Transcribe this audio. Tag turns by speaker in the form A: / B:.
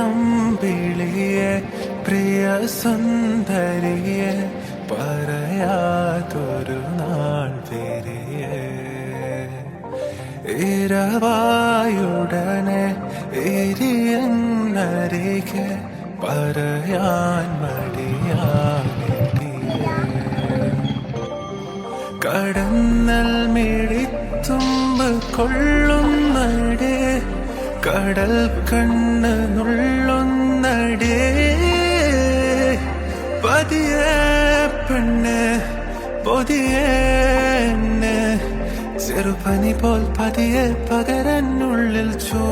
A: അമ്പിളിയെ പ്രിയ സുന്ദരിയെ പറയാതൊരു നാൾ വരിയെ ഇരവായുടനെ എരിയെന്നരികെ പറയാൻ മടിയാകിട്ടിയേ കടന്നൽ മിഴിത്തുമ്പ് കൊള്ളുന്നടേ കടൽ കണ്ണ് നുള്ളുന്നടേ പതിയെ പെണ്ണ് പൊതിയെ ചെറുപനി പോൽ പതിയെ പകരനുള്ളിൽ ചൂ